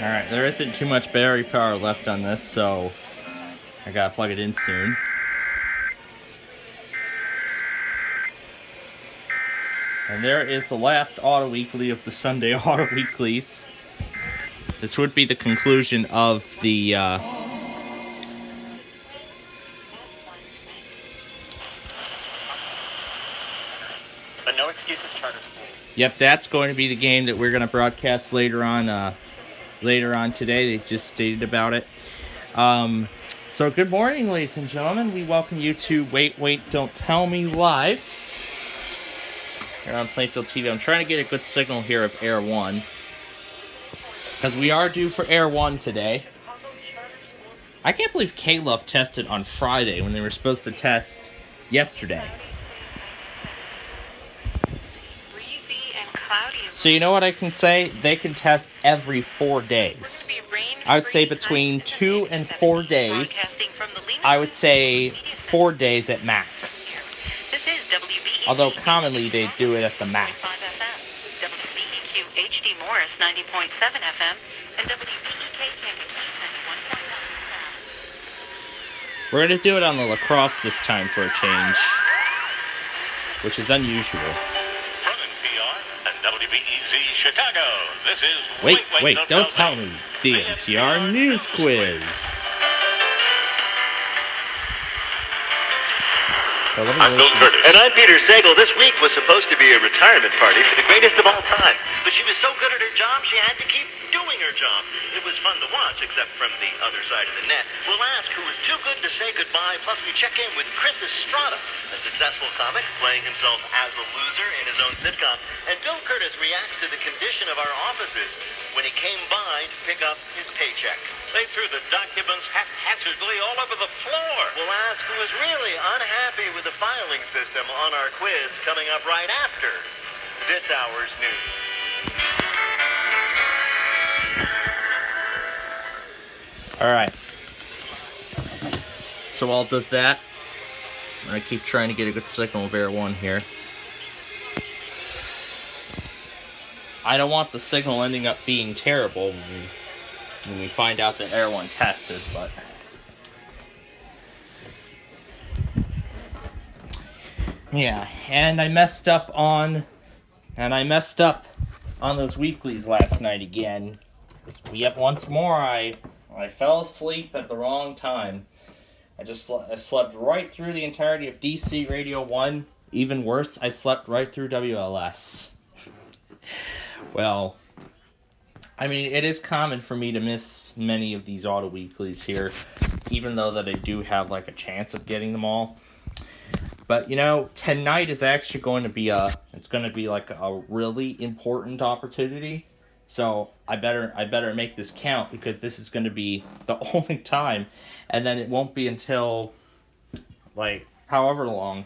Alright, there isn't too much battery power left on this, so I gotta plug it in soon. And there is the last Auto Weekly of the Sunday Auto Weeklies. This would be the conclusion of the But no excuses, charter schools. Yep, that's going to be the game that we're going to broadcast later on today. They just stated about it. So good morning, ladies and gentlemen. We welcome you to Wait, Don't Tell Me Live here on Plainfield TV. I'm trying to get a good signal here of Air 1, because we are due for Air 1 today. I can't believe K-Love tested on Friday when they were supposed to test yesterday. So you know what I can say? They can test every 4 days. I would say between 2 and 4 days. I would say 4 days at max. Although commonly they do it at the max. WBEQ HD Morris 90.7 FM and WBEK Kankakee 91.9 FM. We're going to do it on the lacrosse this time for a change, which is unusual. From NPR and WBEZ Chicago, this is Wait, don't tell me. The NPR News Quiz. I'm Bill Curtis. And I'm Peter Sagal. This week was supposed to be a retirement party for the greatest of all time. But she was so good at her job, she had to keep doing her job. It was fun to watch, except from the other side of the net. We'll ask who was too good to say goodbye, plus we check in with Chris Estrada, a successful comic playing himself as a loser in his own sitcom. And Bill Curtis reacts to the condition of our offices when he came by to pick up his paycheck. They threw the documents haphazardly all over the floor. We'll ask who is really unhappy with the filing system on our quiz coming up right after this hour's news. Alright. So while it does that, I'm going to keep trying to get a good signal of Air 1 here. I don't want the signal ending up being terrible when we find out that Air 1 tested, but... yeah, and I messed up on those weeklies last night again. Yet once more, I fell asleep at the wrong time. I slept right through the entirety of DC Radio 1. Even worse, I slept right through WLS. Well, I mean, it is common for me to miss many of these auto weeklies here, even though that I do have like a chance of getting them all. But you know, tonight is actually going to be like a really important opportunity. So I better make this count, because this is going to be the only time, and then it won't be until like however long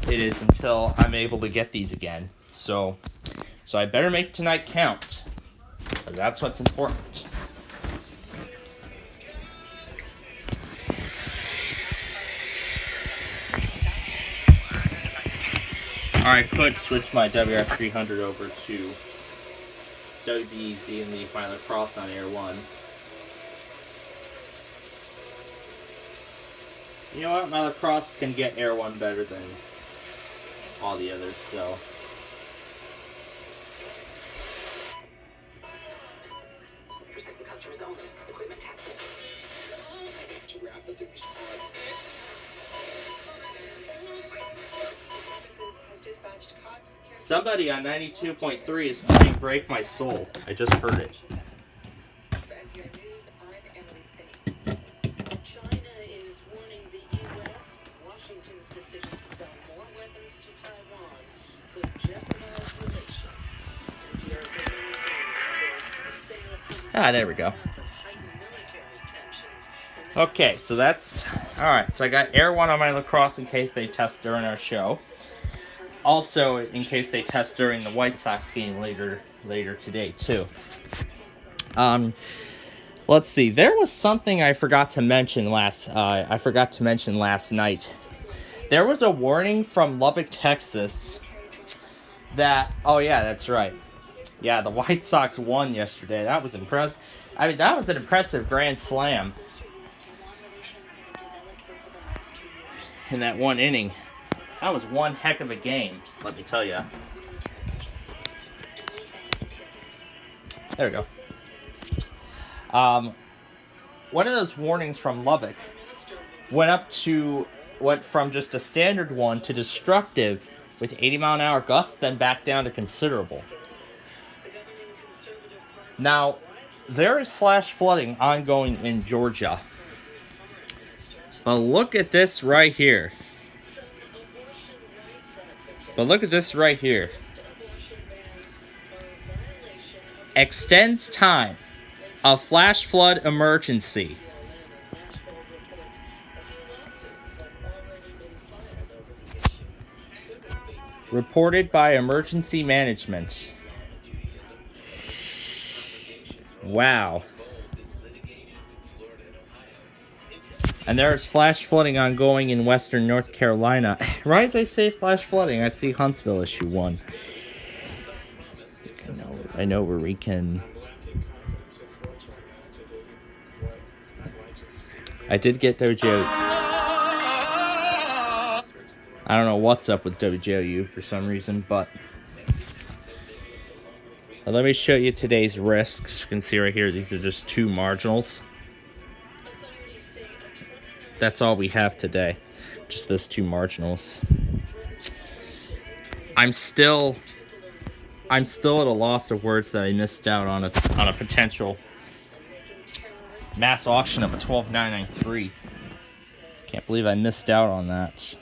it is until I'm able to get these again. So I better make tonight count, because that's what's important. I could switch my WR300 over to WBEZ and leave my lacrosse on Air 1. You know what? My lacrosse can get Air 1 better than all the others, so... somebody on 92.3 is playing Break My Soul. I just heard it. China is warning the U.S. Washington's decision to sell more weapons to Taiwan could jeopardize relations. NPR's Amy reports the sale of Ah, there we go. heightened military tensions. Okay, so that's... alright, so I got Air 1 on my lacrosse in case they test during our show. Also, in case they test during the White Sox game later today, too. Let's see. There was something I forgot to mention last night. There was a warning from Lubbock, Texas, that... oh, yeah, that's right. Yeah, the White Sox won yesterday. That was impressive. I mean, that was an impressive grand slam in that one inning. That was one heck of a game, let me tell you. There we go. One of those warnings from Lubbock went from just a standard one to destructive with 80-mile-an-hour gusts, then back down to considerable. Now, there is flash flooding ongoing in Georgia. But look at this right here. Extends time of flash flood emergency. Reported by emergency management. Wow. And there is flash flooding ongoing in western North Carolina. Right as I say flash flooding, I see Huntsville issue 1. I know where we can... I did get WJOU. I don't know what's up with WJOU for some reason, but... let me show you today's risks. You can see right here, these are just 2 marginals. That's all we have today. Just those 2 marginals. I'm still at a loss of words that I missed out on a potential mass auction of a 12993. Can't believe I missed out on that.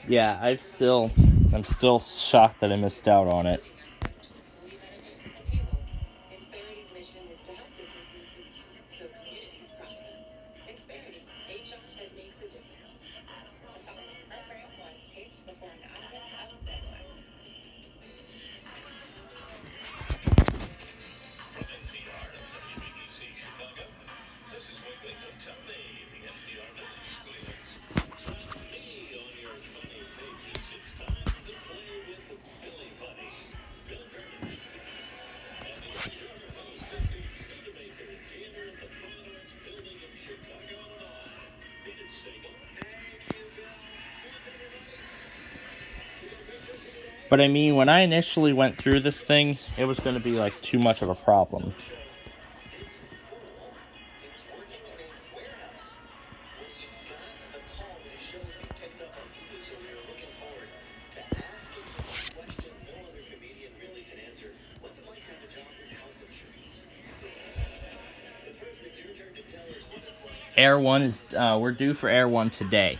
Yeah, I'm still shocked that I missed out on it. But I mean, when I initially went through this thing, it was going to be like too much of a problem. Air 1 is, we're due for Air 1 today.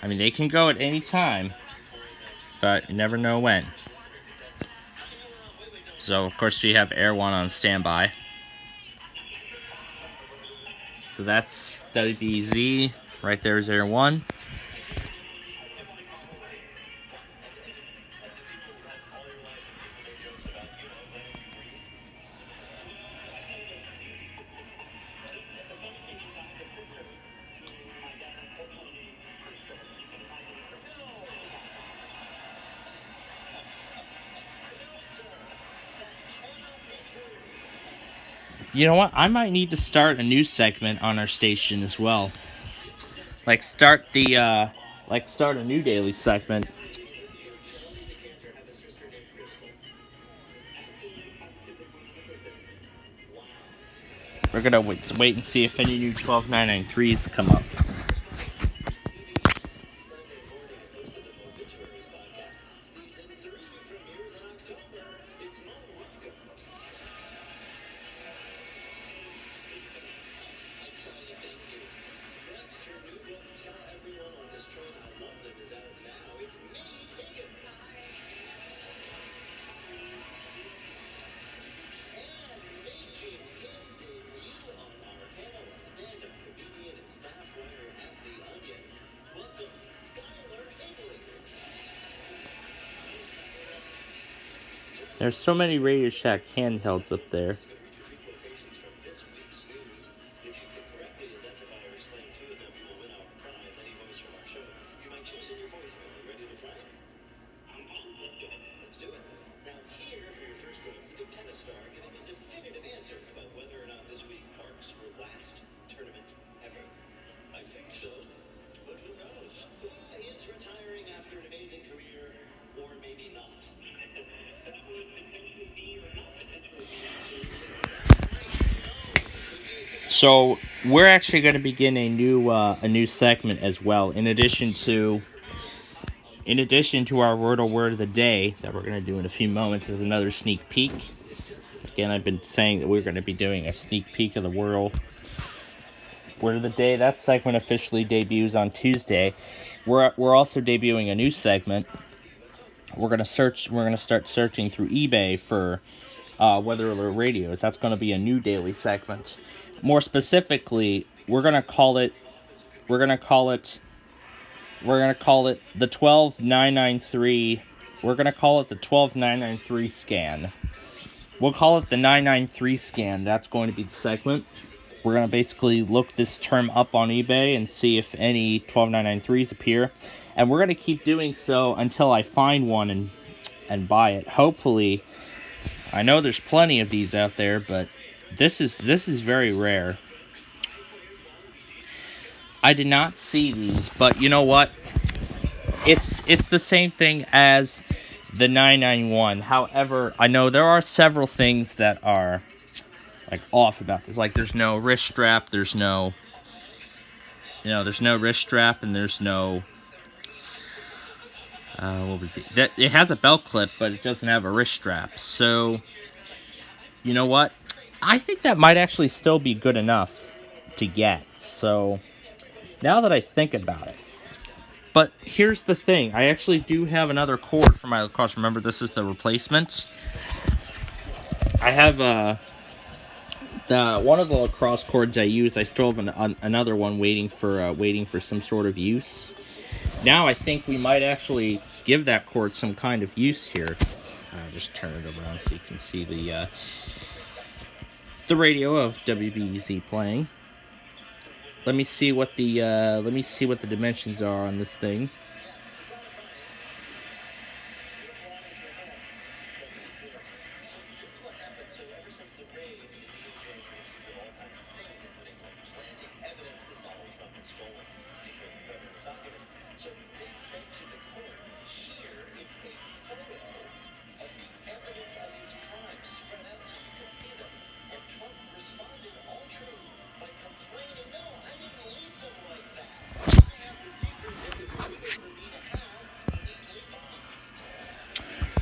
I mean, they can go at any time, but you never know when. So, of course, we have Air 1 on standby. So that's WBZ. Right there is Air 1. You know what? I might need to start a new segment on our station as well. Like start a new daily segment. We're gonna wait and see if any new 12993s come up. There's so many Radio Shack handhelds up there. So we're actually going to begin a new segment as well. In addition to our Wordle Word of the Day that we're going to do in a few moments, is another sneak peek. Again, I've been saying that we're going to be doing a sneak peek of the Wordle Word of the Day. That segment officially debuts on Tuesday. We're also debuting a new segment. We're going to start searching through eBay for weather alert radios. That's going to be a new daily segment. More specifically, we're gonna call it the 12993. We're gonna call it the 12993 scan. We'll call it the 993 scan. That's going to be the segment. We're gonna basically look this term up on eBay and see if any 12993s appear, and we're gonna keep doing so until I find one and buy it. Hopefully, I know there's plenty of these out there, but this is very rare. I did not see these, but you know what? It's the same thing as the 991. However, I know there are several things that are like off about this. Like there's no wrist strap, there's no wrist strap, and there's no it has a belt clip, but it doesn't have a wrist strap. So, you know what? I think that might actually still be good enough to get. So, now that I think about it. But here's the thing. I actually do have another cord for my lacrosse. Remember, this is the replacement. I have one of the lacrosse cords I use. I still have another one waiting for some sort of use. Now I think we might actually give that cord some kind of use here. I'll just turn it around so you can see the radio of WBEZ playing. Let me see what the dimensions are on this thing.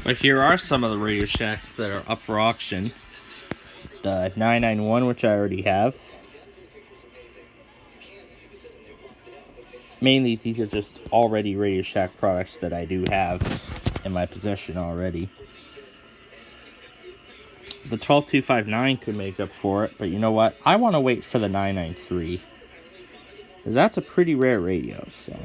But here are some of the Radio Shacks that are up for auction. The 991, which I already have. Mainly, these are just already Radio Shack products that I do have in my possession already. The 12259 could make up for it, but you know what? I want to wait for the 993. Because that's a pretty rare radio, so...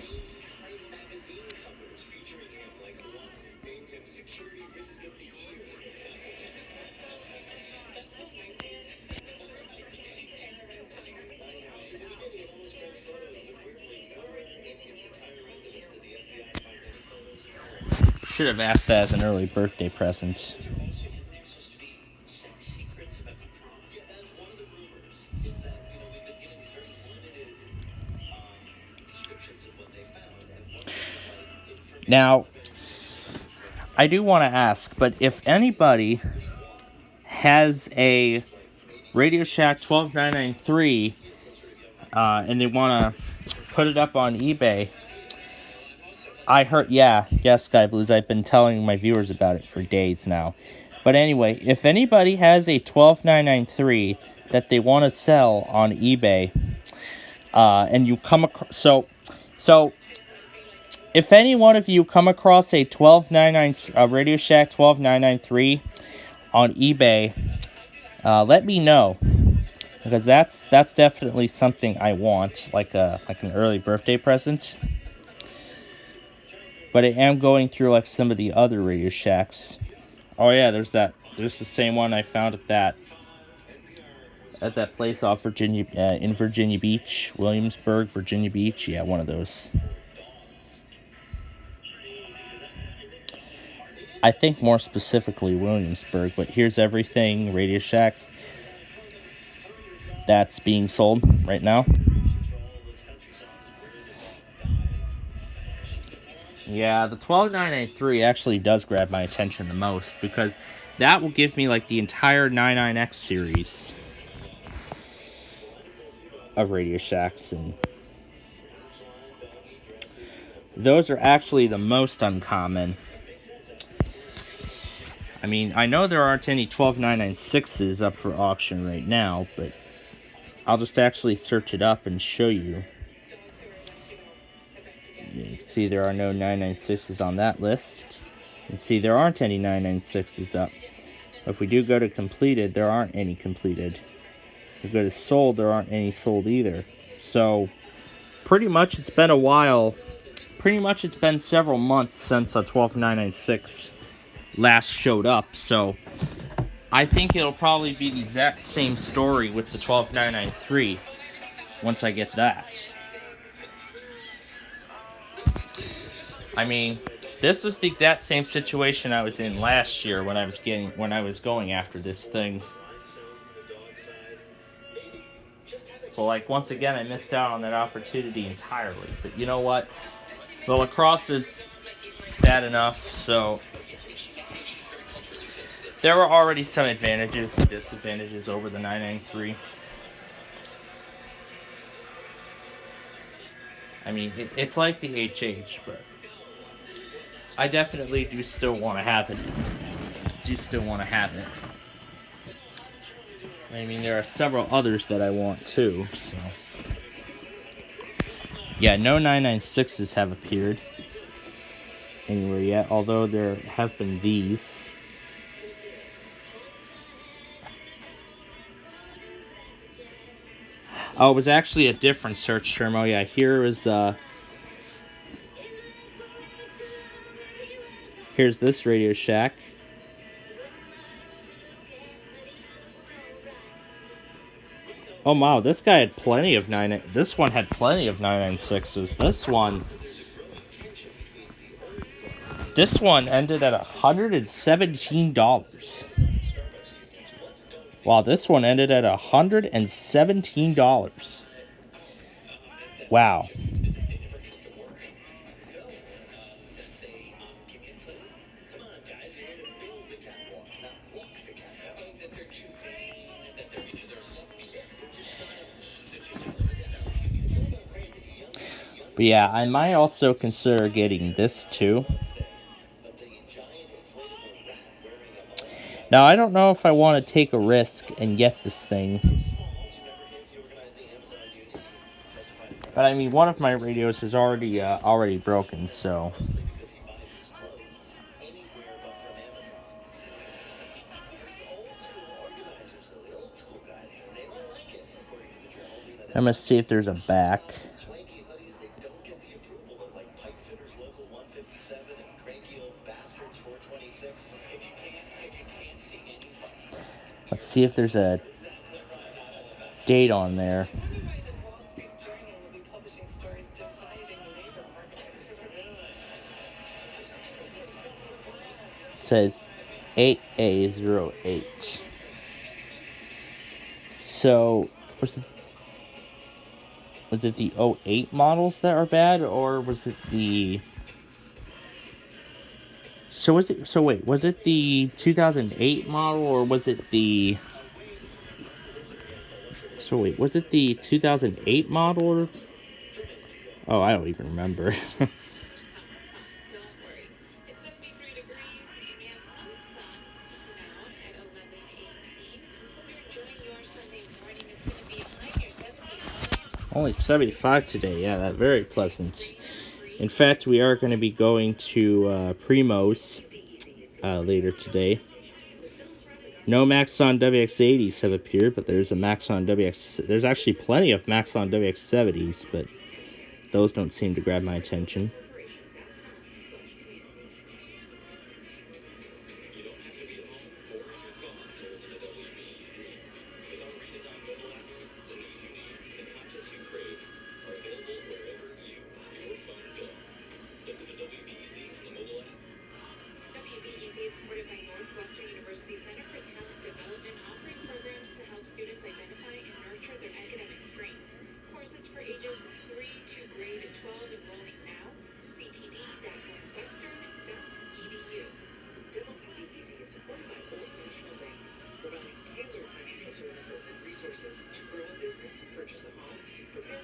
Should have asked that as an early birthday present. Now, I do want to ask, but if anybody has a Radio Shack 12993 and they want to put it up on eBay, I heard, yes, Sky Blues, I've been telling my viewers about it for days now. But anyway, if anybody has a 12993 that they want to sell on eBay, and you come across, so if any one of you come across a Radio Shack 12993 on eBay, let me know, because that's definitely something I want, like an early birthday present. But I am going through like some of the other Radio Shacks Oh yeah, there's the same one I found at that place off Virginia in Virginia Beach, Williamsburg, Virginia Beach. Yeah, one of those. I think more specifically Williamsburg, but here's everything Radio Shack that's being sold right now. Yeah, the 12993 actually does grab my attention the most because that will give me like the entire 99X series of Radio Shacks, and those are actually the most uncommon. I mean, I know there aren't any 12996s up for auction right now, but I'll just actually search it up and show you. You can see there are no 996s on that list. You can see there aren't any 996s up. If we do go to completed, there aren't any completed. If we go to sold, there aren't any sold either. So, pretty much it's been a while. Pretty much it's been several months since a 12996 last showed up. So, I think it'll probably be the exact same story with the 12993 once I get that. I mean, this was the exact same situation I was in last year when I was going after this thing. So, like, once again, I missed out on that opportunity entirely. But you know what? The lacrosse is bad enough, so there were already some advantages and disadvantages over the 993. I mean, it's like the HH, but I definitely do still want to have it. I mean, there are several others that I want too, so. Yeah, no 996s have appeared anywhere yet, although there have been these. Oh, it was actually a different search term. Oh yeah, here's this Radio Shack. Oh wow, this guy had plenty of this one had plenty of 996s. This one ended at $117. Wow, this one ended at $117. Wow. But yeah, I might also consider getting this too. Now, I don't know if I want to take a risk and get this thing. But I mean, one of my radios is already broken, so. I'm going to see if there's a back. Let's see if there's a date on there. It says 8A08. So, was it the 08 models that are bad, or was it the... was it the 2008 model, or was it the... was it the 2008 model, or... Oh, I don't even remember. Only 75 today, yeah, that's very pleasant. In fact, we are going to be going to Primo's later today. No Maxon WX80s have appeared, but there's a Maxon WX... There's actually plenty of Maxon WX70s, but those don't seem to grab my attention.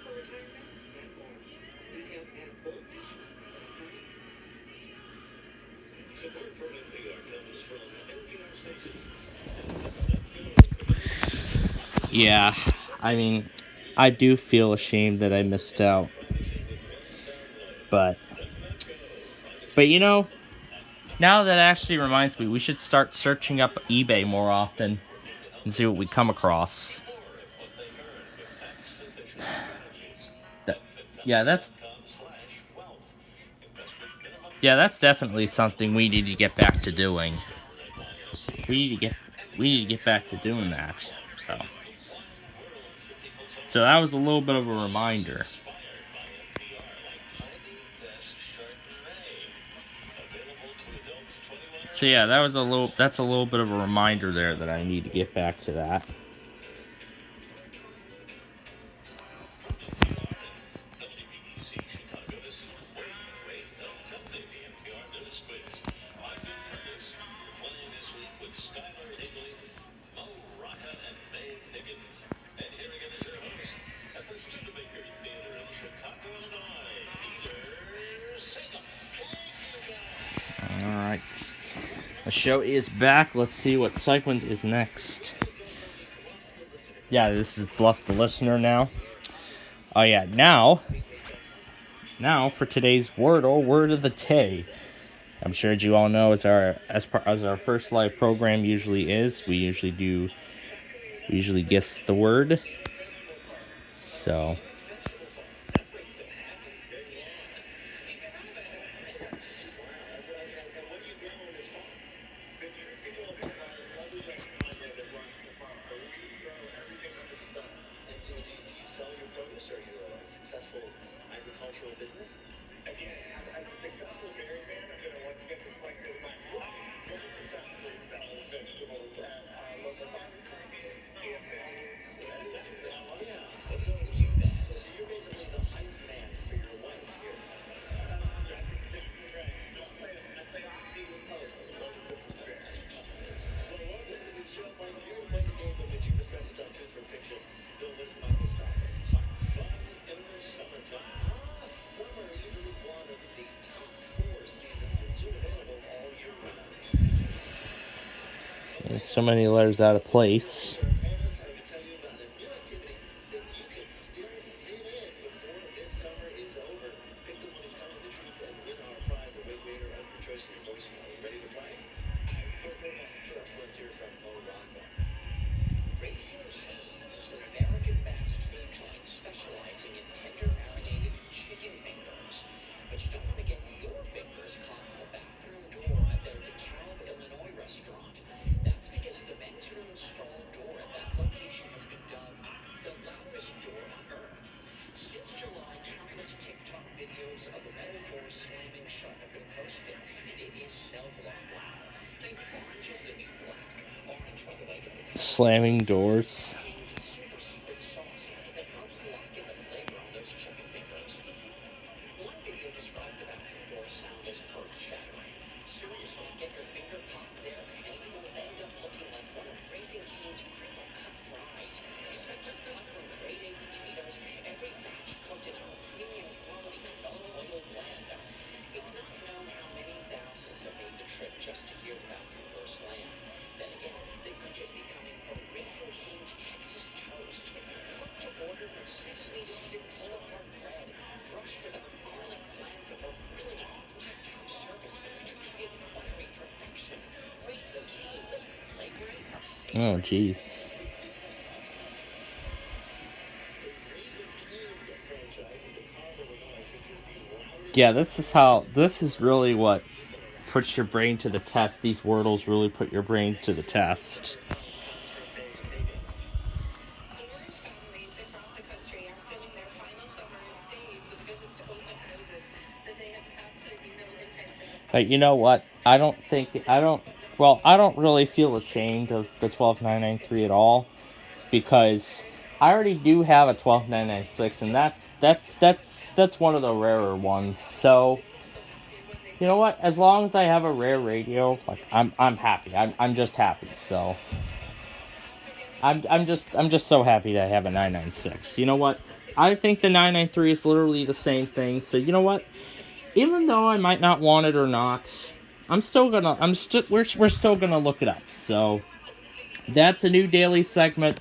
for retirement? Details at Bolt.com. Support for NPR comes from NPR stations. Yeah, I mean, I do feel ashamed that I missed out. But you know, now that actually reminds me, we should start searching up eBay more often and see what we come across. That's definitely something we need to get back to doing. We need to get back to doing that. So that was a little bit of a reminder. So yeah, that's a little bit of a reminder there that I need to get back to that. Alright. The show is back. Let's see what segment is next. Yeah, this is Bluff the Listener now. Oh yeah, now for today's word of the day. I'm sure as you all know, as our first live program usually is, we usually guess the word. So there's so many letters out of place. Slamming doors. Oh, jeez. Yeah, this is really what puts your brain to the test. These Wordles really put your brain to the test. But you know what? I don't really feel ashamed of the 12993 at all, because I already do have a 12996, and that's one of the rarer ones. So, you know what? As long as I have a rare radio, like I'm happy. I'm just happy. So I'm just so happy that I have a 996. You know what? I think the 993 is literally the same thing. So you know what? Even though I might not want it or not, we're still gonna look it up. So that's a new daily segment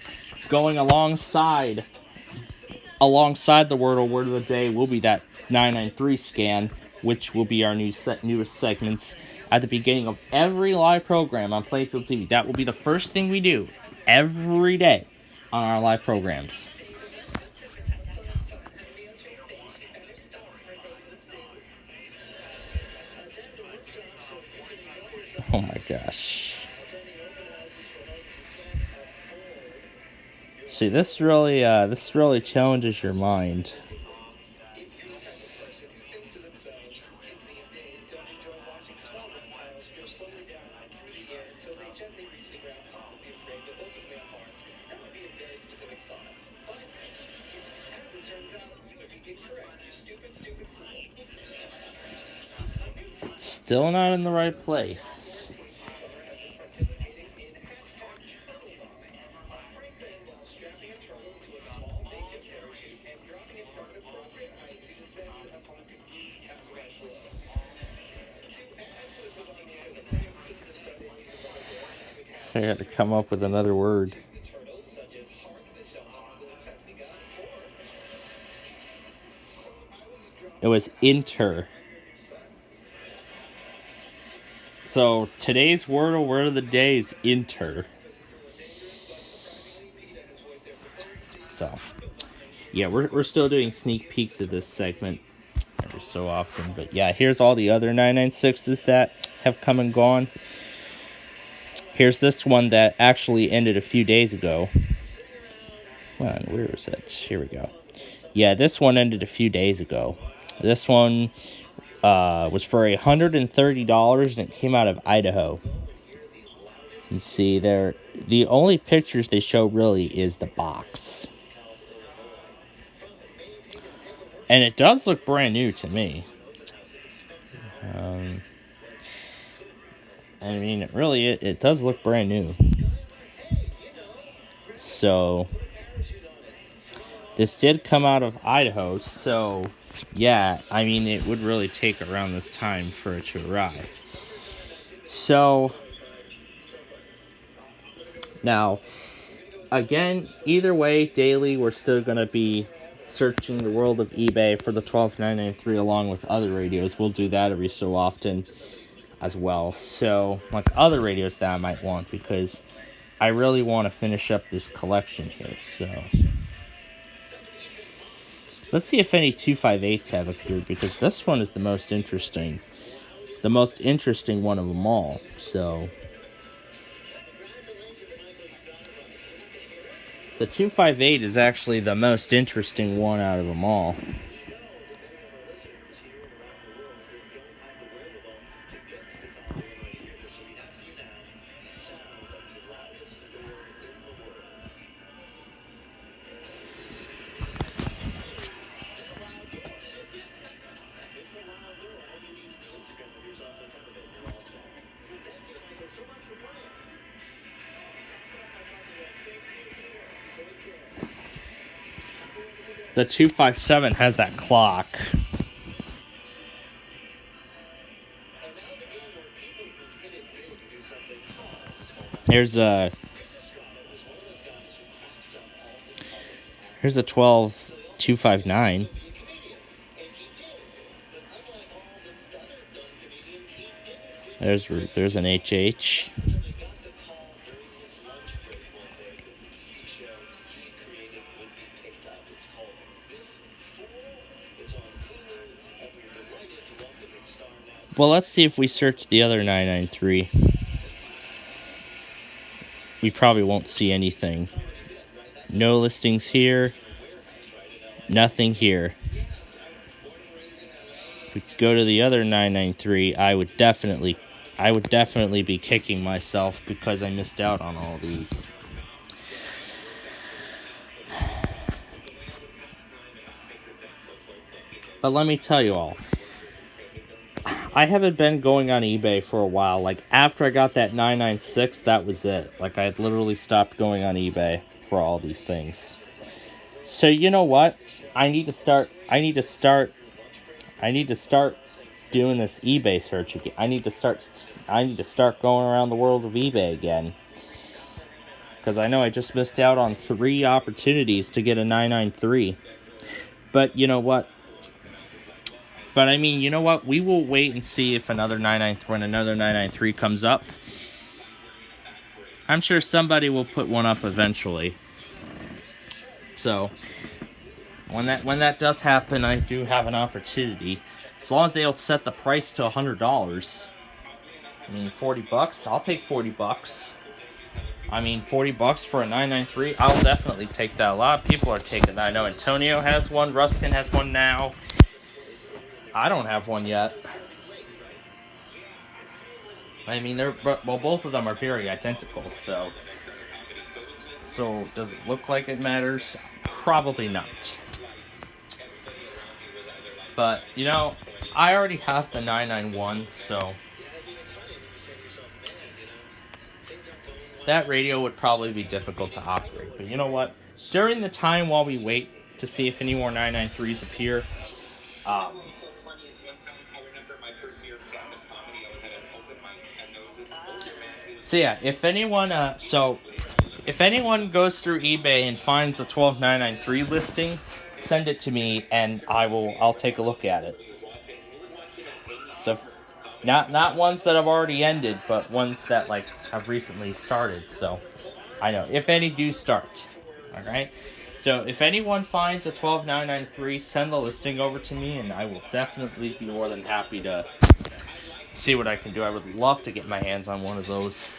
going alongside the word of the day will be that 993 scan, which will be our newest segments at the beginning of every live program on Playfield TV. That will be the first thing we do every day on our live programs. Oh my gosh. See, this really challenges your mind. Still not in the right place. I had to come up with another word. It was inter. So today's word of the day is inter. So yeah, we're still doing sneak peeks of this segment every so often. But yeah, here's all the other 996s that have come and gone. Here's this one that actually ended a few days ago. Well, where is it? Here we go. Yeah, this one ended a few days ago. This one was for $130 and it came out of Idaho. You see there, the only pictures they show really is the box. And it does look brand new to me. I mean, it does look brand new. So, this did come out of Idaho, so, yeah, I mean, it would really take around this time for it to arrive. So, now, again, either way, daily, we're still going to be searching the world of eBay for the 12993 along with other radios. We'll do that every so often as well. So, like other radios that I might want, because I really want to finish up this collection here. So, let's see if any 258s have appeared, because this one is the most interesting one of them all. So, the 258 is actually the most interesting one out of them all. The 257 has that clock. Here's a 12259. There's an HH. Well, let's see if we search the other 993. We probably won't see anything. No listings here. Nothing here. If we go to the other 993, I would definitely be kicking myself because I missed out on all these. But let me tell you all, I haven't been going on eBay for a while. Like, after I got that 996, that was it. Like, I had literally stopped going on eBay for all these things. So, you know what? I need to start doing this eBay search again. I need to start going around the world of eBay again. Because I know I just missed out on 3 opportunities to get a 993. But you know what? But I mean, you know what? We will wait and see if another 993 comes up. I'm sure somebody will put one up eventually. So when that does happen, I do have an opportunity. As long as they'll set the price to $100. I mean, $40. I'll take $40. I mean, $40 for a 993. I'll definitely take that. A lot of people are taking that. I know Antonio has one. Ruskin has one now. I don't have one yet. I mean, both of them are very identical. So does it look like it matters? Probably not. But you know, I already have the 991, so that radio would probably be difficult to operate. But you know what? During the time while we wait to see if any more 993s appear, so yeah, if anyone goes through eBay and finds a 12993 listing, send it to me and I'll take a look at it. So not ones that have already ended, but ones that like have recently started. So I know if any do start. All right. So if anyone finds a 12993, send the listing over to me and I will definitely be more than happy to see what I can do. I would love to get my hands on one of those.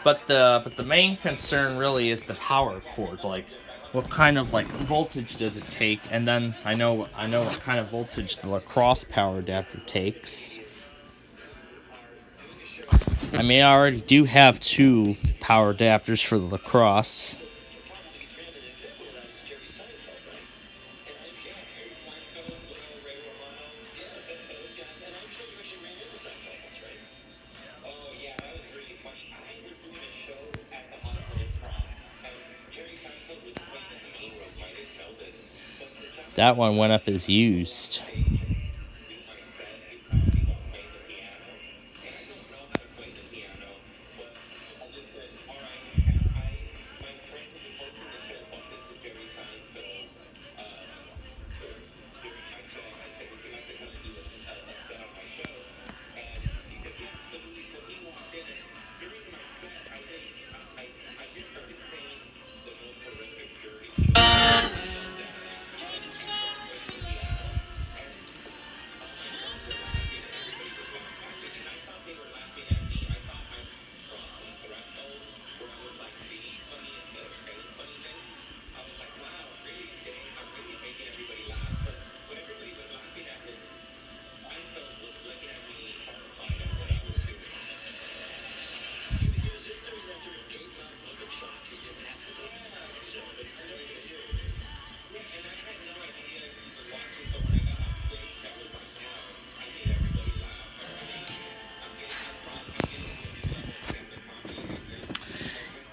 But the main concern really is the power cord. Like, what kind of like voltage does it take? And then I know what kind of voltage the lacrosse power adapter takes. I mean, I already do have 2 power adapters for the lacrosse. That one went up as used.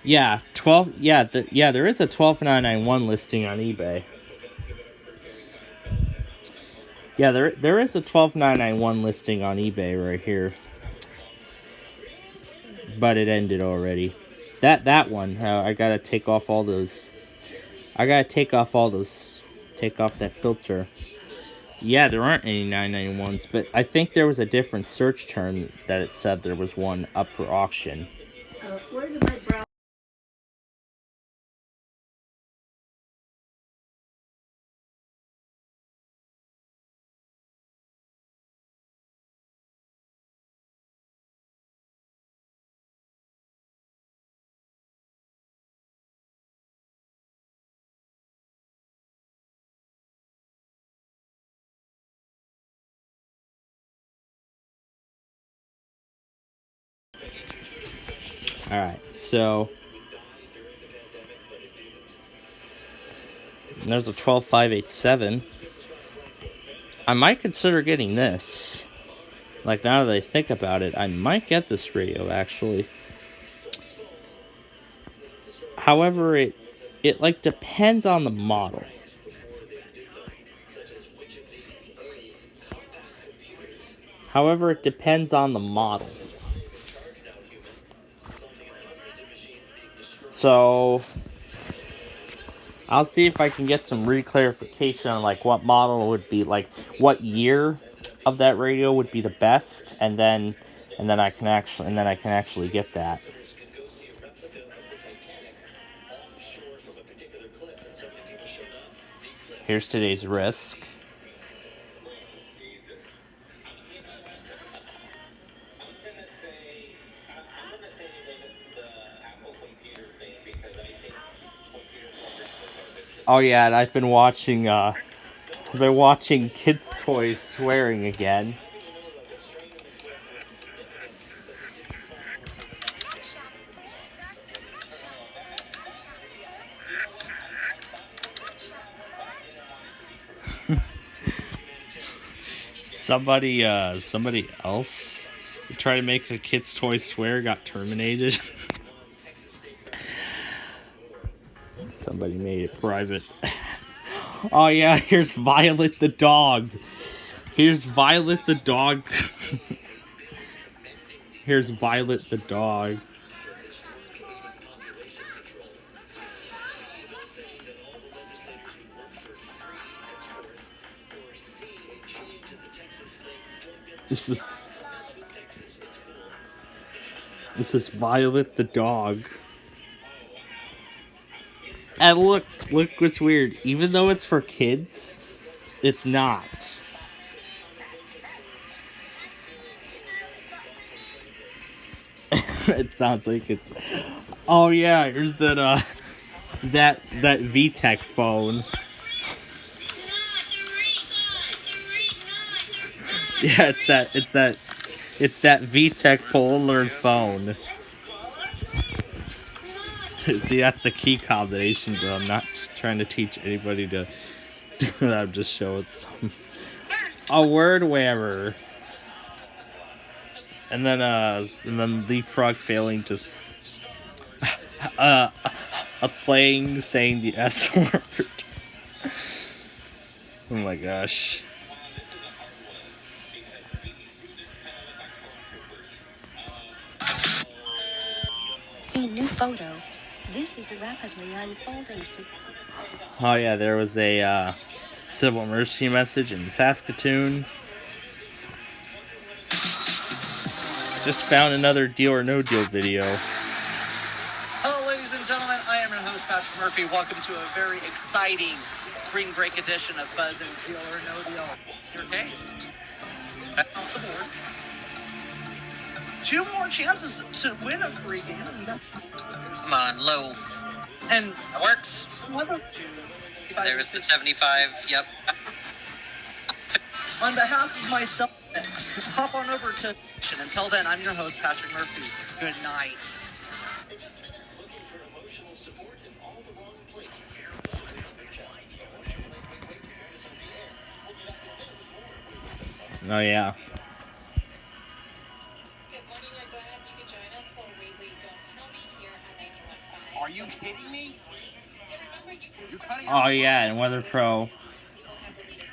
Yeah, there is a 12991 listing on eBay. Yeah, there is a 12991 listing on eBay right here. But it ended already. That one, I gotta take off all those. Take off that filter. Yeah, there aren't any 991s, but I think there was a different search term that it said there was one up for auction. Where did my brown? Alright, so there's a 12587. I might consider getting this. Like, now that I think about it, I might get this radio, actually. However, it like depends on the model. However, it depends on the model. So I'll see if I can get some re-clarification on like what model would be, like what year of that radio would be the best, and then I can actually get that. Here's today's risk. Oh yeah, and I've been watching Kids Toys swearing again. Somebody else tried to make a Kids Toys swear, got terminated. Somebody made it private. Oh yeah, here's Violet the dog. Here's Violet the dog. Here's Violet the dog. This is Violet the dog. And look what's weird. Even though it's for kids, it's not. It sounds like it's... Oh yeah, here's that VTech phone. Yeah, it's that VTech Polar phone. See, that's the key combination, but I'm not trying to teach anybody to do that. I'm just showing a word whammer. And then Leapfrog failing to a playing saying the S word. Oh my gosh. See new photo. This is a rapidly unfolding Oh yeah, there was a civil emergency message in Saskatoon. Just found another Deal or No Deal video. Hello, ladies and gentlemen. I am your host, Patrick Murphy. Welcome to a very exciting spring break edition of Buzzin's Deal or No Deal. Your case. Off the board. 2 more chances to win a free game. Come on, low. And That works. There's the 75. Yep. On behalf of myself, hop on over to. Until then, I'm your host, Patrick Murphy. Good night. Oh yeah. Good morning, we're glad you could join us for Wait, Wait, Don't Tell Me here on 91.5. Are you kidding me? You're cutting Oh yeah, and Weather Pro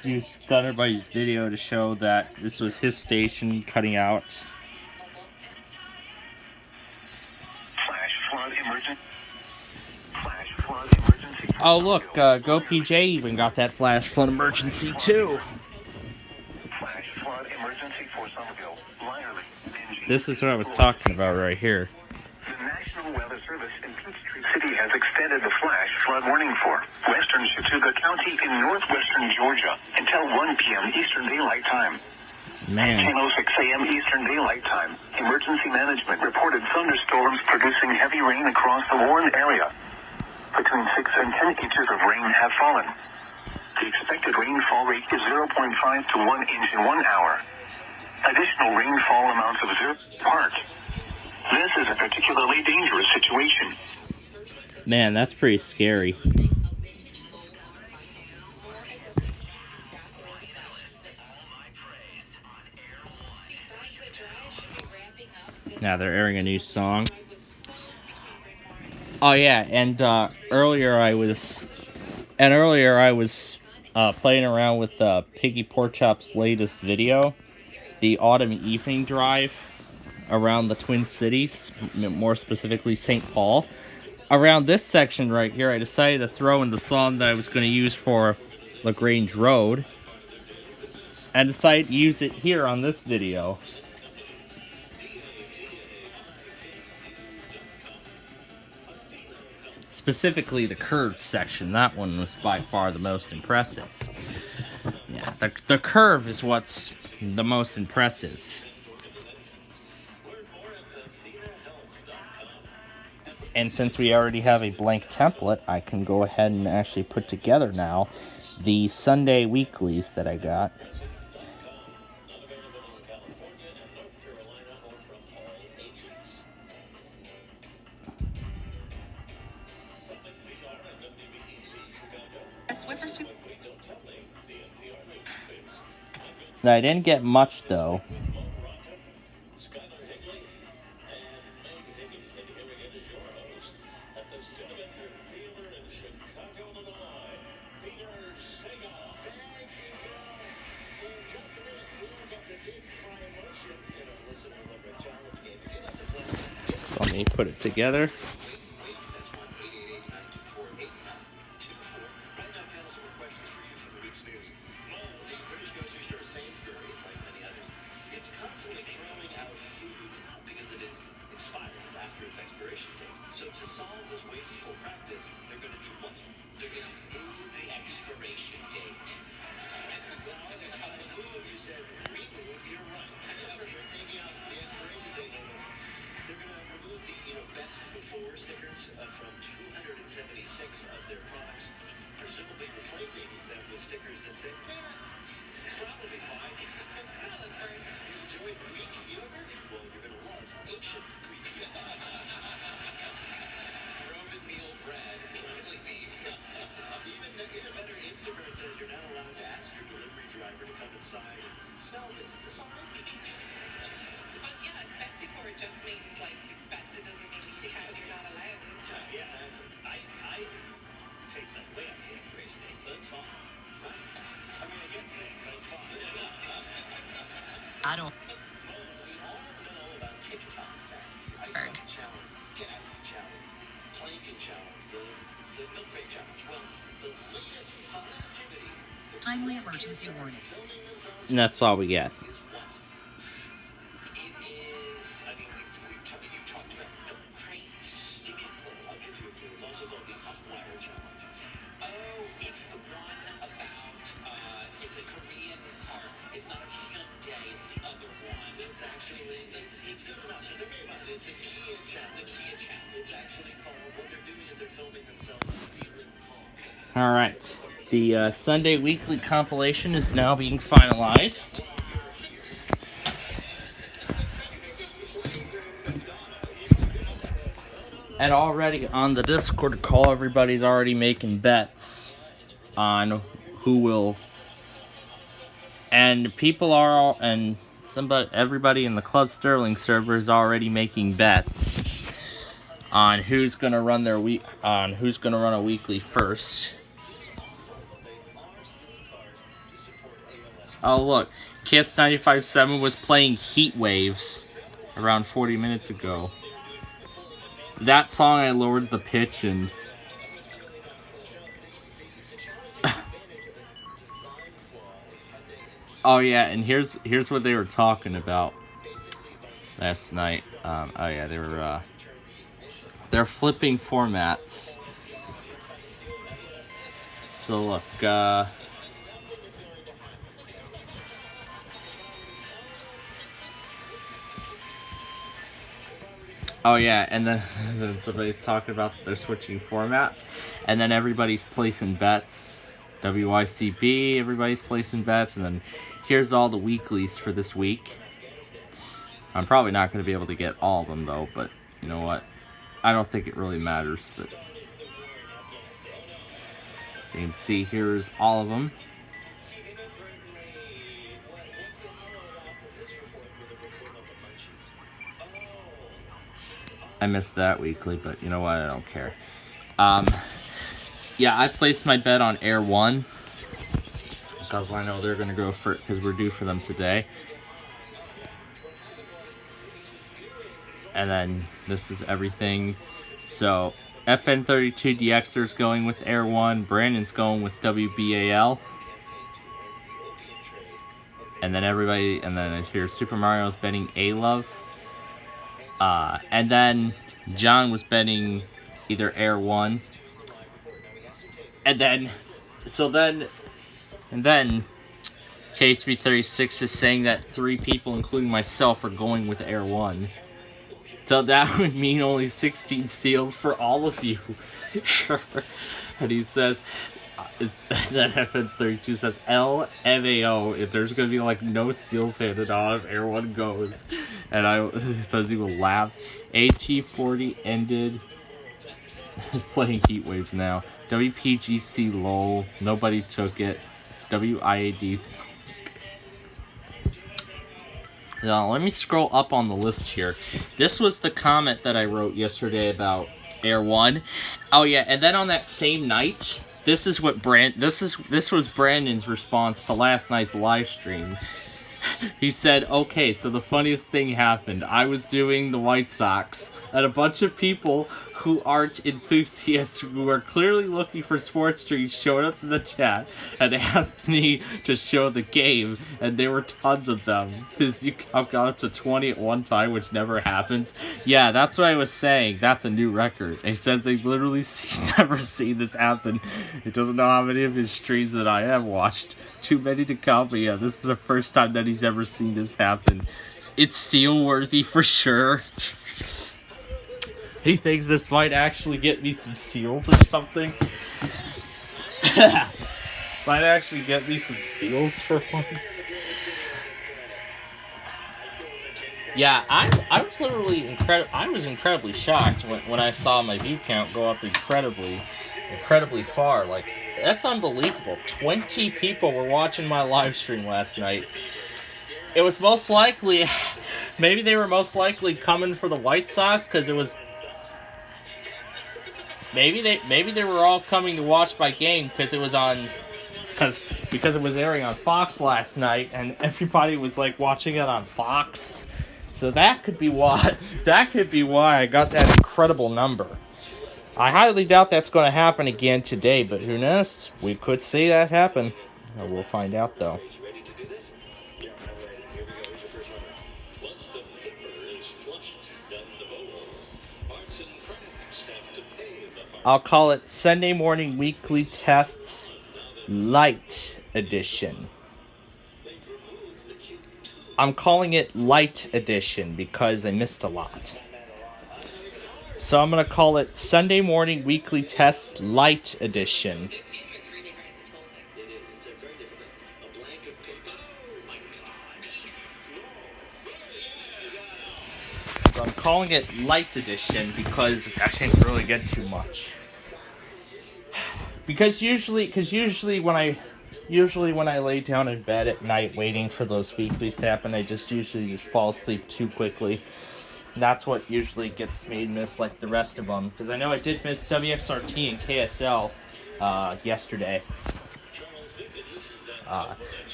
used Thunderbody's video to show that this was his station cutting out. Oh look, Go PJ even got that flash flood emergency too. This is what I was talking about right here. The National Weather Service in Peachtree City has extended the flash flood warning for western Chattooga County in northwestern Georgia until 1 p.m. Eastern Daylight Time. Man. 10:06 a.m. Eastern Daylight Time, emergency management reported thunderstorms producing heavy rain across the Warren area. Between 6 and 10 inches of rain have fallen. The expected rainfall rate is 0.5 to 1 inch in 1 hour. Additional rainfall amounts observed apart. This is a particularly dangerous situation. Man, that's pretty scary. Now they're airing a new song. Oh yeah, and earlier I was playing around with Piggy Porkchop's latest video, the autumn evening drive around the Twin Cities, more specifically St. Paul. Around this section right here, I decided to throw in the song that I was going to use for LaGrange Road, and decided to use it here on this video. Specifically the curved section. That one was by far the most impressive. Yeah, the curve is what's the most impressive. And since we already have a blank template, I can go ahead and actually put together now the Sunday weeklies that I got. Now, I didn't get much, though. So let me put it together. I don't. Timely emergency warnings. And that's all we get. Alright, the Sunday Weekly compilation is now being finalized. And already on the Discord call, everybody's already making bets on who will. And people are, and everybody in the Club Sterling server is already making bets on who's gonna run a weekly first. Oh look, Kiss 95.7 was playing Heat Waves around 40 minutes ago. That song I lowered the pitch and oh yeah, and here's what they were talking about last night. Oh yeah, they're flipping formats. So look, oh yeah, and then somebody's talking about they're switching formats, and then everybody's placing bets. WYCB, everybody's placing bets, and then here's all the weeklies for this week. I'm probably not going to be able to get all of them though, but you know what? I don't think it really matters, but so you can see here's all of them. I missed that weekly, but you know what? I don't care. Yeah, I placed my bet on Air 1 because I know they're going to go for it because we're due for them today. And then this is everything. So FN32DXer's going with Air 1. Brandon's going with WBAL. And then everybody, and then I hear Super Mario's betting A-Love. And then John was betting either Air 1. And then KHB36 is saying that 3 people, including myself, are going with Air 1. So that would mean only 16 seals for all of you. Sure. And he says, that FN32 says, LMAO, if there's going to be like no seals handed out if Air 1 goes. And he says he will laugh. AT40 ended. He's playing Heat Waves now. WPGC lol. Nobody took it. WIAD. Now, let me scroll up on the list here. This was the comment that I wrote yesterday about Air 1. Oh yeah, and then on that same night, this was Brandon's response to last night's live stream. He said, okay, so the funniest thing happened. I was doing the White Sox, and a bunch of people who aren't enthusiasts, who are clearly looking for sports streams, showed up in the chat and asked me to show the game, and there were tons of them. I've got up to 20 at one time, which never happens. Yeah, that's what I was saying. That's a new record. He says they've literally never seen this happen. He doesn't know how many of his streams that I have watched. Too many to count, but yeah, this is the first time that he's ever seen this happen. It's seal-worthy for sure. He thinks this might actually get me some seals or something. Might actually get me some seals for once. Yeah, I was literally incredibly shocked when I saw my view count go up incredibly far. Like, that's unbelievable. 20 people were watching my live stream last night. It was most likely, maybe they were most likely coming for the White Sox because it was. Maybe they were all coming to watch my game because it was on, because it was airing on Fox last night and everybody was like watching it on Fox. So that could be why I got that incredible number. I highly doubt that's going to happen again today, but who knows? We could see that happen. We'll find out, though. I'll call it Sunday Morning Weekly Tests Light Edition. I'm calling it Light Edition because I missed a lot. So I'm going to call it Sunday Morning Weekly Tests Light Edition. So I'm calling it Light Edition because I didn't really get too much. Because usually when I lay down in bed at night waiting for those weeklies to happen, I usually fall asleep too quickly. That's what usually gets me miss like the rest of them. Because I know I did miss WXRT and KSL yesterday.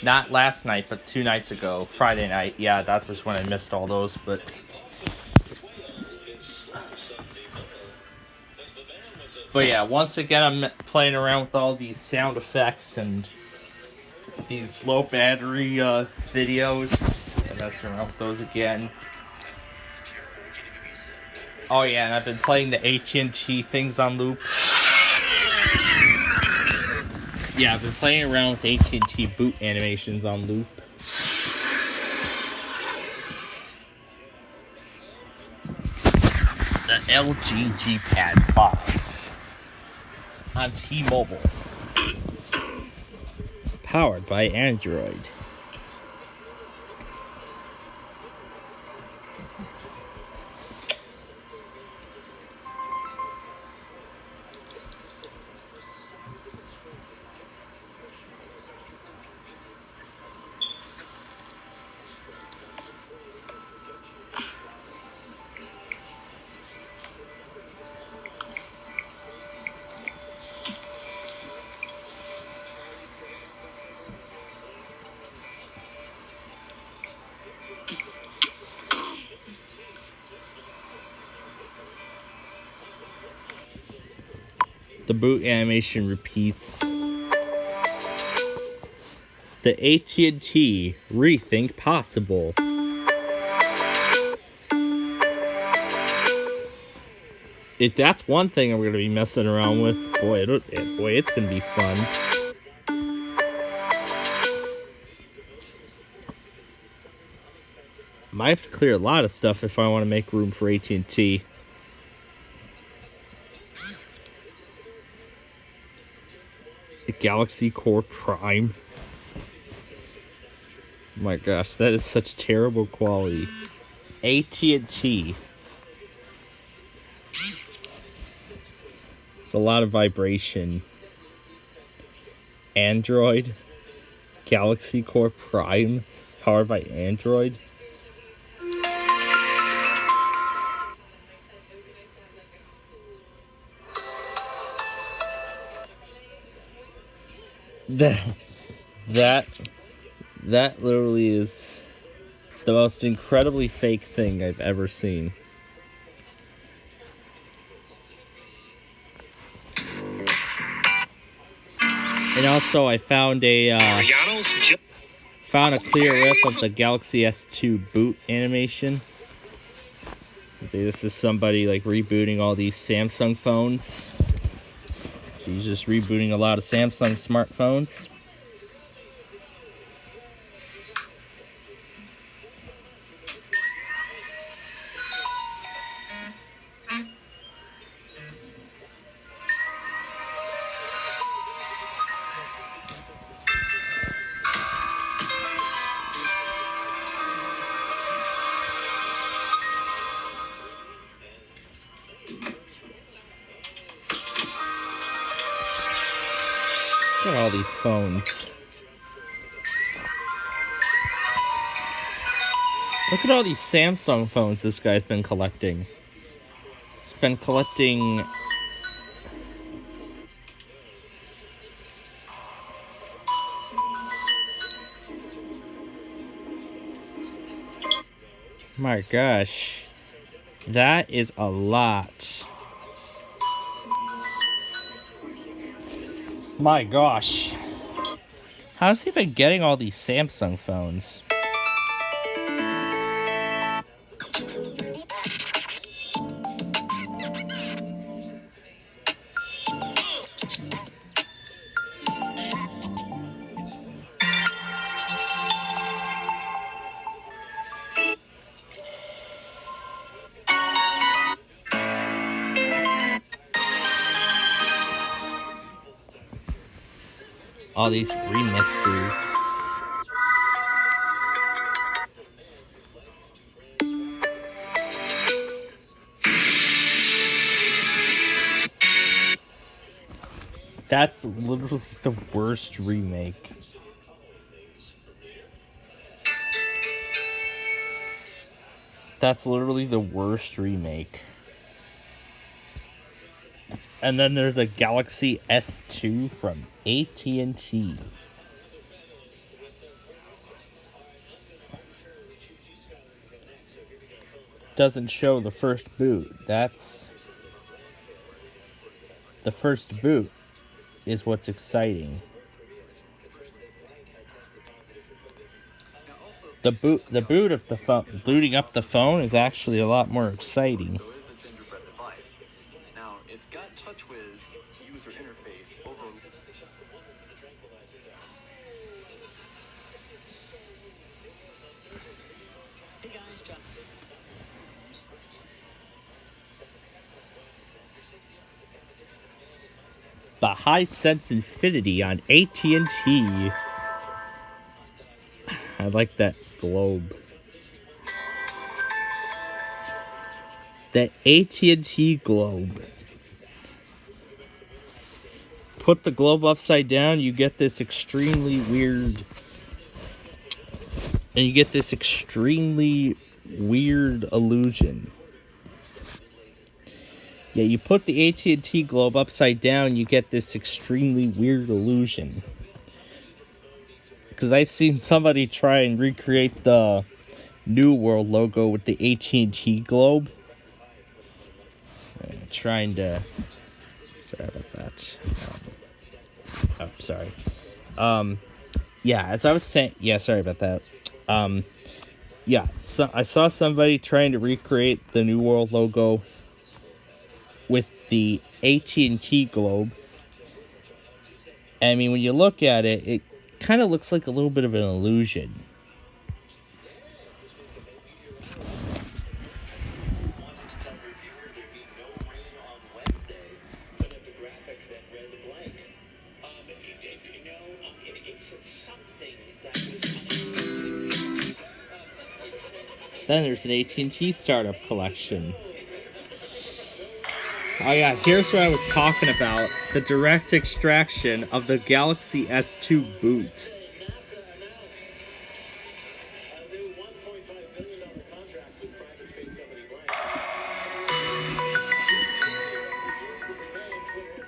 Not last night, but 2 nights ago, Friday night. Yeah, that was when I missed all those. But yeah, once again, I'm playing around with all these sound effects and these low battery videos. I'm messing around with those again. Oh yeah, and I've been playing the AT&T things on loop. Yeah, I've been playing around with AT&T boot animations on loop. The LG G-Pad 5 on T-Mobile. Powered by Android. The boot animation repeats. The AT&T Rethink Possible. If that's one thing I'm going to be messing around with, boy, it's going to be fun. Might have to clear a lot of stuff if I want to make room for AT&T. The Galaxy Core Prime. My gosh, that is such terrible quality. AT&T. It's a lot of vibration. Android. Galaxy Core Prime. Powered by Android. That literally is the most incredibly fake thing I've ever seen. And also, I found a clear rip of the Galaxy S2 boot animation. See, this is somebody like rebooting all these Samsung phones. He's just rebooting a lot of Samsung smartphones. Look at all these phones. Look at all these Samsung phones this guy's been collecting. He's been collecting... My gosh. That is a lot. My gosh. How's he been getting all these Samsung phones? All these remixes. That's literally the worst remake. That's literally the worst remake. And then there's a Galaxy S2 from AT&T. Doesn't show the first boot. That's... The first boot is what's exciting. The boot of the phone, booting up the phone is actually a lot more exciting. It's got TouchWiz user interface over. Hey guys, John. The Hisense Infinity on AT&T. I like that globe. The AT&T globe. Put the globe upside down, you get this extremely weird... And you get this extremely weird illusion. Yeah, you put the AT&T globe upside down, you get this extremely weird illusion. Because I've seen somebody try and recreate the New World logo with the AT&T globe. Trying to Sorry about that. Oh, sorry. Yeah, as I was saying, yeah, sorry about that. Yeah, so I saw somebody trying to recreate the New World logo with the AT&T globe. I mean, when you look at it, it kind of looks like a little bit of an illusion. Then there's an AT&T startup collection. Oh yeah, here's what I was talking about. The direct extraction of the Galaxy S2 boot.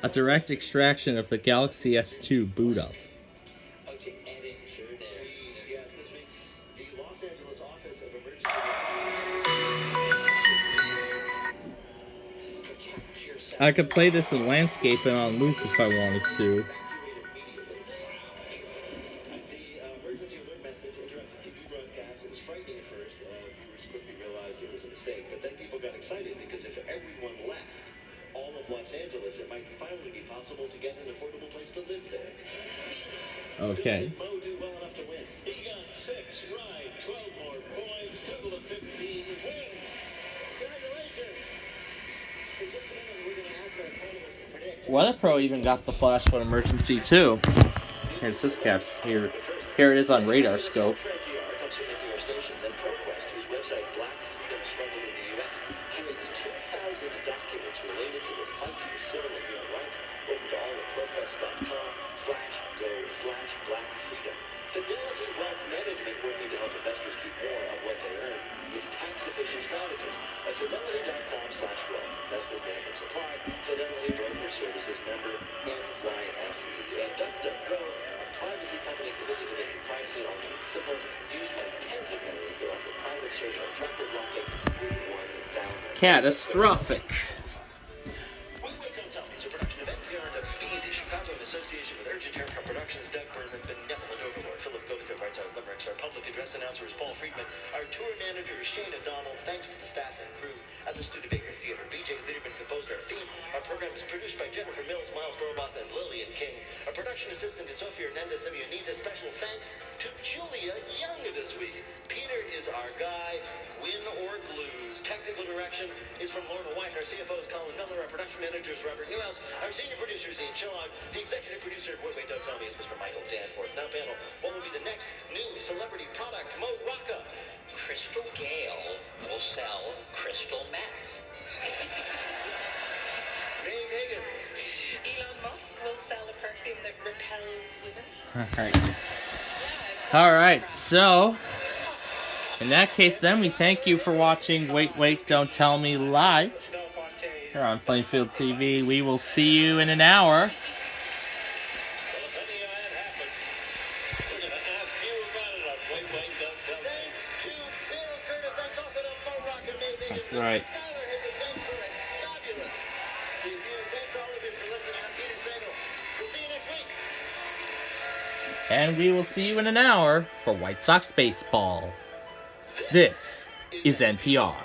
A direct extraction of the Galaxy S2 boot up. I could play this in landscape and on loop if I wanted to. Okay. Weather Pro even got the flash flood emergency too. Here's this capture. Here it is on Radar Scope. Fidelity Wealth Management working to help investors keep more of what they earn with tax-efficient strategies. At fidelity.com/wealth. Investment management supply. Fidelity Broker Services member NYSE. And DuckDuckGo, a privacy company committed to making privacy and argument simple, used by tens of millions to offer private search on tracking blocking with one download. Catastrophic. Announcer is Paul Friedman. Our tour manager is Shane O'Donnell. Thanks to the staff and crew at the Studebaker Theater. BJ Liederman composed our theme. Our program is produced by Jennifer Mills, Miles Dorobas, and Lillian King. Our production assistant is Sophia Hernandez Semionida. Special thanks to Julia Young this week. Peter is our guy. Win or lose. Technical direction is from Lorna White. Our CFO is Colin Miller. Our production manager is Robert Newhouse. Our senior producer is Ian Chillog. The executive producer of Wait, Wait, Don't Tell Me is Mr. Michael Danforth. Now, panel, what will be the next new celebrity product? Mo Rocca. Crystal Gale will sell crystal meth. Ray Higgins. Elon Musk will sell a perfume that repels women. Alright, so in that case then we thank you for watching Wait, Wait, Don't Tell Me live here on Plainfield TV. We will see you in an hour. That's right. And we will see you in an hour for White Sox baseball. This is NPR.